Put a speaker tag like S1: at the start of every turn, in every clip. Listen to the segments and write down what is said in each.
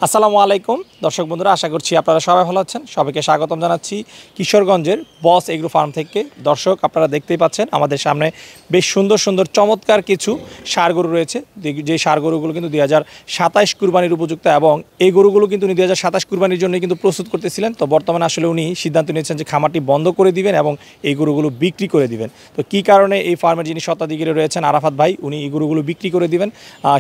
S1: আসসালামু আলাইকুম দর্শক বন্ধুরা, আশা করছি আপনারা সবাই ভালো আছেন। সবাইকে স্বাগতম জানাচ্ছি কিশোরগঞ্জের বস এগ্রো ফার্ম থেকে। দর্শক, আপনারা দেখতেই পাচ্ছেন আমাদের সামনে বেশ সুন্দর সুন্দর চমৎকার কিছু ষাঁড় গরু রয়েছে, যে ষাঁড় গরুগুলো কিন্তু 2027 কুরবানির উপযুক্ত, এবং এই গরুগুলো কিন্তু উনি 2027 কুরবানির জন্য কিন্তু প্রস্তুত করতেছিলেন। তো বর্তমানে আসলে উনি সিদ্ধান্ত নিয়েছেন যে খামারটি বন্ধ করে দিবেন এবং এই গরুগুলো বিক্রি করে দিবেন। তো কী কারণে এই ফার্মের যিনি স্বত্বাধিকারী রয়েছেন আরাফাত ভাই, উনি এই গরুগুলো বিক্রি করে দিবেন,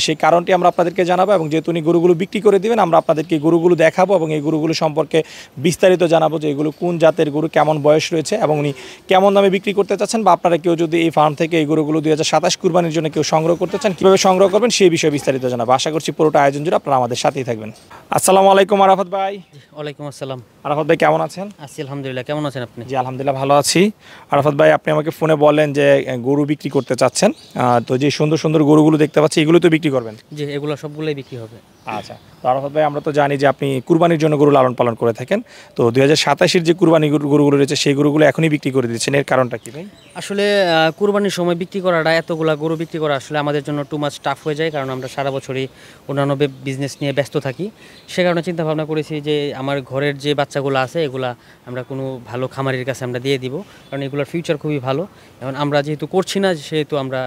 S1: সেই কারণটি আমরা আপনাদেরকে জানাবো। এবং যেহেতু উনি গরুগুলো বিক্রি করে দিবেন, আমরা আপনাদেরকে গরুগুলো দেখাবো এবং এই গরুগুলো সম্পর্কে বিস্তারিত জানাবো যে এগুলো কোন জাতের গরু, কেমন বয়স রয়েছে এবং উনি কেমন দামে বিক্রি করতে চাচ্ছেন, বা আপনারা কেউ যদি এই ফার্ম থেকে এই গরুগুলো 2027 কুরবানির জন্য কেউ সংগ্রহ করতে চান, কীভাবে সংগ্রহ করবেন সেই বিষয়ে বিস্তারিত জানাবো। আশা করছি পুরোটা আয়োজন জুড়ে আপনারা আমাদের সাথেই থাকবেন। আসসালামু আলাইকুম আরাফাত ভাই।
S2: ওয়ালাইকুম আসসালাম।
S1: আরাফাত ভাই কেমন আছেন?
S2: আছি আলহামদুলিল্লাহ, কেমন আছেন আপনি?
S1: জি আলহামদুলিল্লাহ ভালো আছি। আরাফাত ভাই, আপনি আমাকে ফোনে বললেন যে গরু বিক্রি করতে চাচ্ছেন, তো যে সুন্দর সুন্দর গরুগুলো দেখতে পাচ্ছি এগুলো তো বিক্রি করবেন?
S2: জি, এগুলো সবগুলোই বিক্রি হবে।
S1: আচ্ছা, তো আরাফাত ভাই, আমরা তো জানি যে আপনি কুরবানির জন্য গরু লালন পালন করে থাকেন। তো 2027-এর যে কুরবানি গরুগুলো রয়েছে সেই গরুগুলো এখনই বিক্রি করে দিচ্ছেন, এর কারণটা কি ভাই?
S2: আসলে কুরবানির সময় বিক্রি করাটা, এতগুলা গরু বিক্রি করা আসলে আমাদের জন্য টু মাচ টাফ হয়ে যায়, কারণ আমরা সারা বছরই অন্যান্য বিজনেস নিয়ে ব্যস্ত থাকি। সে কারণে চিন্তা ভাবনা করেছি যে আমার ঘরের যে বাচ্চাগুলো আছে এগুলা আমরা কোনো ভালো খামারির কাছে আমরা দিয়ে দিব, কারণ এগুলোর ফিউচার খুবই ভালো। এখন আমরা যেহেতু করছি না, সেহেতু আমরা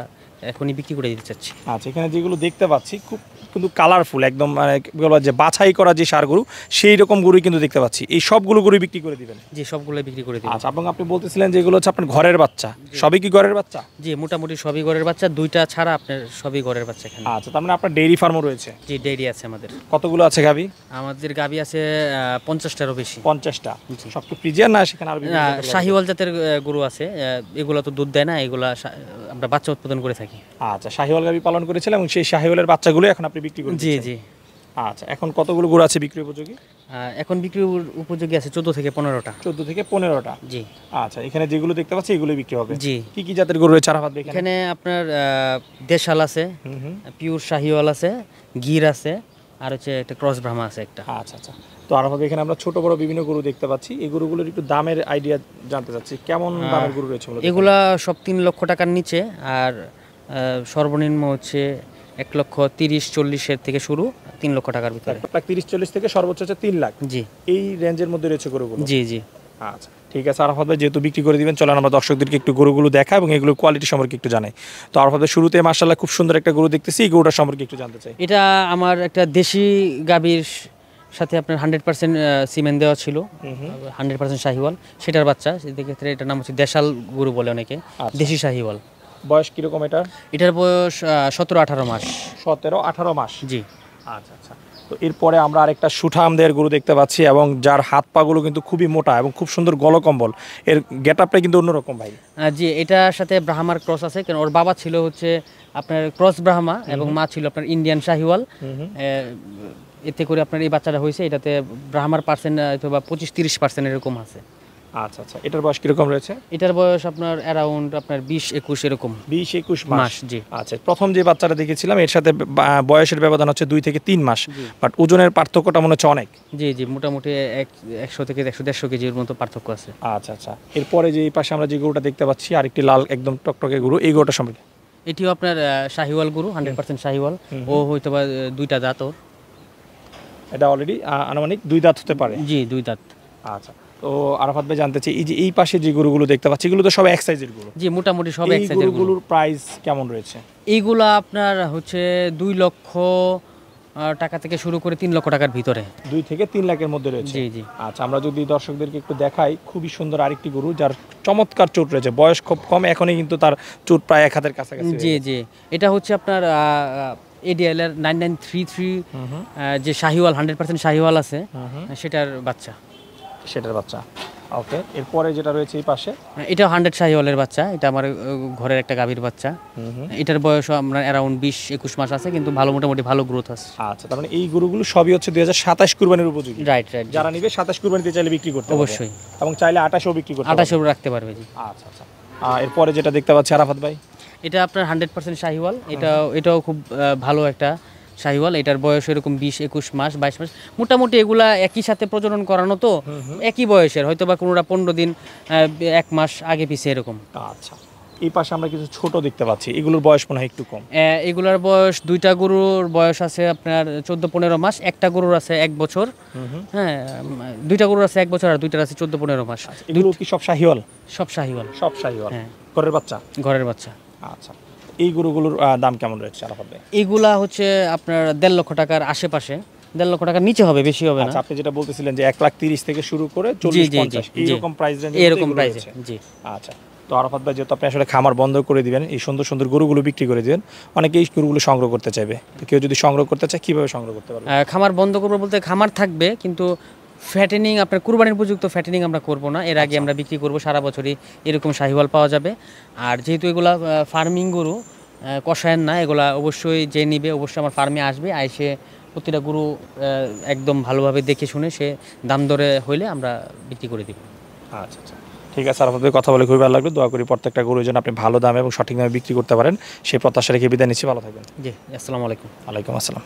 S2: এখনই বিক্রি করে দিতে চাচ্ছি।
S1: আচ্ছা, এখানে যেগুলো দেখতে পাচ্ছি খুব কিন্তু কালারফুল, একদম মানে বলবো যে বাছাই করা যে ষাঁড় গরু, সেই রকম গরুই কিন্তু দেখতে পাচ্ছি। এই সবগুলো গরু বিক্রি করে দিবেন?
S2: জি, সবগুলো বিক্রি করে দিব।
S1: আচ্ছা, এবং আপনি বলতেছিলেন যে এগুলো হচ্ছে আপনার ঘরের বাচ্চা, সবই কি ঘরের বাচ্চা?
S2: জি, মোটামুটি সবই ঘরের বাচ্চা, দুইটা ছাড়া আপনার সবই ঘরের বাচ্চা এখানে।
S1: আচ্ছা, তার মানে আপনার ডেইরি ফার্মও রয়েছে?
S2: জি, ডেইরি আছে আমাদের।
S1: কতগুলো আছে গাভী?
S2: আমাদের গাভী আছে 50টারও বেশি।
S1: 50টা? সব কি ফ্রিজিয়ান না সেখানে আর
S2: শাহিওয়াল জাতের গরু আছে, এগুলো তো দুধ দেয় না, এগুলা আমরা বাচ্চা উৎপাদন করে থাকি।
S1: আচ্ছা, শাহিওয়াল গাভী পালন করেছিলেন এবং সেই শাহিওয়ালের বাচ্চাগুলো এখন আপনি বিক্রি করছেন?
S2: জি জি।
S1: আচ্ছা, এখন কতগুলো গরু আছে বিক্রি উপযোগী?
S2: এখন বিক্রি উপযোগী আছে 14 থেকে 15টা।
S1: 14 থেকে 15টা?
S2: জি।
S1: আচ্ছা, এখানে যেগুলো দেখতে পাচ্ছি এগুলো বিক্রি হবে?
S2: জি।
S1: কি কি জাতের গরু রয়েছে আরাফাত ভাই?
S2: এখানে আপনার দেশাল আছে, পিওর শাহিওয়াল আছে, গির আছে, আর হচ্ছে একটা ক্রস ব্রাহ্মা আছে একটা।
S1: আচ্ছা আচ্ছা। তো আরাফাত ভাই, এখানে আমরা ছোট বড় বিভিন্ন গরু দেখতে পাচ্ছি, এই গরুগুলোর একটু দামের আইডিয়া জানতে চাচ্ছি, কেমন দামের গরু রয়েছে?
S2: এগুলা সব 3 লক্ষ টাকার নিচে, আর সর্বনিম্ন হচ্ছে 1,30,40,000 থেকে শুরু, 3 লক্ষ টাকার ভিতরে।
S1: 1,30,40,000 থেকে সর্বোচ্চ হচ্ছে 3 লাখ?
S2: জি।
S1: এই রেঞ্জের মধ্যে রয়েছে গরুগুলো?
S2: জি জি।
S1: আচ্ছা ঠিক আছে আরাফাত ভাই, যেহেতু বিক্রি করে দিবেন, চলেন আমরা দর্শকদেরকে একটু গরুগুলো দেখা এবং এগুলোর কোয়ালিটি সম্পর্কে একটু জানাই। তো আরাফাত ভাই, শুরুতে মাশাআল্লাহ খুব সুন্দর একটা গরু দেখতেছি, এই গরুটার সম্পর্কে একটু জানতে চাই।
S2: এটা আমার একটা দেশি গাভীর সাথে আপনার 100% সিমেন্ট দেওয়া ছিল, 100% শাহিওয়াল, সেটার বাচ্চা। সেক্ষেত্রে এটার নাম হচ্ছে দেশাল গরু বলে অনেকে, দেশি শাহিওয়াল।
S1: বয়স কিরকম এটার?
S2: এটার বয়স 17-18 মাস।
S1: 17-18 মাস?
S2: জি।
S1: আচ্ছা আচ্ছা। তো এরপরে আমরা আরেকটা সুঠামদের গরু দেখতে পাচ্ছি, এবং যার হাত পাগুলো কিন্তু খুবই মোটা এবং খুব সুন্দর গলকম্বল, এর গেট আপটা কিন্তু অন্যরকম ভাই।
S2: জি, এটার সাথে ব্রাহ্মার ক্রস আছে, কারণ ওর বাবা ছিল হচ্ছে আপনার ক্রস ব্রাহ্মা এবং মা ছিল আপনার ইন্ডিয়ান শাহিওয়াল। এতে করে আপনার এই বাচ্চাটা হয়েছে, এটাতে ব্রাহ্মার পার্সেন্ট অথবা 25-30% এরকম আছে।
S1: আচ্ছা আচ্ছা। এটার বয়স কিরকম রয়েছে?
S2: এটার বয়স আপনার অ্যারাউন্ড আপনার 20-21 এরকম।
S1: 20-21 মাস?
S2: জি।
S1: আচ্ছা, প্রথম যে বাচ্চাটা দেখেছিলাম এর সাথে বয়সের ব্যবধান হচ্ছে 2 থেকে 3 মাস, বাট ওজনের পার্থক্যটা মনে হচ্ছে অনেক।
S2: জি জি, মোটামুটি 100 থেকে 150 কেজির মতো পার্থক্য আছে।
S1: আচ্ছা আচ্ছা। এরপরে যে এই পাশে আমরা যে গরুটা দেখতে পাচ্ছি, আরেকটি লাল একদম টকটকে গরু, এই গরুটা সম্পর্কে?
S2: এটিও আপনার শাহিওয়াল গরু, 100% শাহিওয়াল। ও হয়তো বা 2টা দাঁত ওর।
S1: এটা অলরেডি আনুমানিক 2 দাঁত হতে পারে?
S2: জি, 2 দাঁত।
S1: আচ্ছা। তো আরাফাত ভাই, জানতে চাই এই যে এই পাশে যে গরুগুলো দেখতে পাচ্ছি এগুলো তো সব এক সাইজের গরু?
S2: জি, মোটামুটি সব এক সাইজের গরু।
S1: গরুগুলোর প্রাইস কেমন রয়েছে?
S2: এইগুলা আপনার হচ্ছে 2 লক্ষ টাকা থেকে শুরু করে 3 লক্ষ টাকার ভিতরে।
S1: 2 থেকে 3 লাখের মধ্যে রয়েছে?
S2: জি জি।
S1: আচ্ছা, আমরা যদি দর্শকদেরকে একটু দেখাই, খুবই সুন্দর আরেকটি গরু যার চমৎকার চোট রয়েছে, বয়স খুব কম, এখনই কিন্তু তার চোট প্রায় 1 হাতের কাছাকাছি।
S2: জি জি। এটা হচ্ছে আপনার এডিএল এর 9933 যে শাহিওয়াল 100% শাহিওয়াল আছে, সেটার বাচ্চা।
S1: সেটার বাচ্চা, ওকে। এরপরে যেটা রয়েছে এই পাশে,
S2: এটাও 100 শাহিওয়ালের বাচ্চা, এটা আমার ঘরের একটা গাভীর বাচ্চা। এটার বয়স আমরা অ্যারাউন্ড 20-21 মাস আছে, কিন্তু ভালো, মোটামুটি ভালো গ্রোথ আছে।
S1: আচ্ছা, তার মানে এই গরুগুলো সবই হচ্ছে 2027 কুরবানির উপযোগী?
S2: Right right.
S1: যারা নিবে 27 কুরবানিতে চাইলে বিক্রি করতে পারবে?
S2: অবশ্যই।
S1: এবং চাইলে 28ও বিক্রি করতে পারবে?
S2: 28ও রাখতে পারবে। জি।
S1: আচ্ছা আচ্ছা। এরপরে যেটা দেখতে পাচ্ছি আরাফাত ভাই,
S2: এটা আপনার 100% শাহিওয়াল। এটাও খুব ভালো একটা শাহিওয়াল। এটার বয়স এরকম 20-21 মাস, 22 মাস, মোটামুটি এগুলা একই সাথে প্রজনন করানো, তো একই বয়সের, হয়তো বা কোনোটা 15 দিন 1 মাস আগে পিছিয়ে এরকম।
S1: আচ্ছা। এই পাশে আমরা কিছু ছোট দেখতে পাচ্ছি, এগুলোর বয়স মনে হয় একটু কম।
S2: এগুলার বয়স, দুইটা গরুর বয়স আছে আপনার 14-15 মাস, একটা গরুর আছে 1 বছর। হ্যাঁ, দুইটা গরুর আছে 1 বছর আর দুইটার আছে 14-15 মাস।
S1: এগুলো কি সব শাহিওয়াল?
S2: সব শাহিওয়াল।
S1: সব শাহিওয়াল।
S2: হ্যাঁ।
S1: ঘরের বাচ্চা?
S2: ঘরের বাচ্চা।
S1: আচ্ছা, এই গরুগুলোর দাম কেমন রয়েছে আরাফাত ভাই?
S2: এগুলা হচ্ছে আপনার 1.5 লক্ষ টাকার আশেপাশে, 1.5 লক্ষ টাকার নিচে হবে, বেশি হবে না।
S1: আচ্ছা, আপনি যেটা বলতেছিলেন যে 1,30,000 থেকে শুরু করে 40-50 এইরকম প্রাইস রেঞ্জে
S2: এরকম প্রাইসে, জি।
S1: আচ্ছা, তো আরাফাত ভাই যেহেতু আপনি আসলে খামার বন্ধ করে দিবেন, এই সুন্দর সুন্দর গরুগুলো বিক্রি করে দিবেন, অনেকেই গরুগুলো সংগ্রহ করতে চাইবে, তো কেউ যদি সংগ্রহ করতে চায় কিভাবে সংগ্রহ করতে পারবে?
S2: খামার বন্ধ করবো বলতে খামার থাকবে, কিন্তু ফ্যাটেনিং আপনার কুরবানির উপযুক্ত ফ্যাটেনিং আমরা করব না, এর আগে আমরা বিক্রি করব, সারা বছরই এরকম শাহিওয়াল পাওয়া যাবে। আর যেহেতু এগুলা ফার্মিং গরু, কষায়ের না, এগুলা অবশ্যই যে নিবে অবশ্যই আমার ফার্মে আসবে, আইসে প্রতিটা গরু একদম ভালোভাবে দেখে শুনে সে দাম দরে হইলে আমরা বিক্রি করে দিব।
S1: আচ্ছা আচ্ছা, ঠিক আছে আরাফাত ভাই, কথা বলে খুবই ভালো লাগলো। দোয়া করি প্রত্যেকটা গরুর জন্য আপনি ভালো দামে এবং সঠিক দামে বিক্রি করতে পারেন, সেই প্রত্যাশা রেখে বিদায় নিচ্ছি। ভালো থাকবেন।
S2: জি, আসসালামু আলাইকুম।
S1: ওয়ালাইকুম আসসালাম।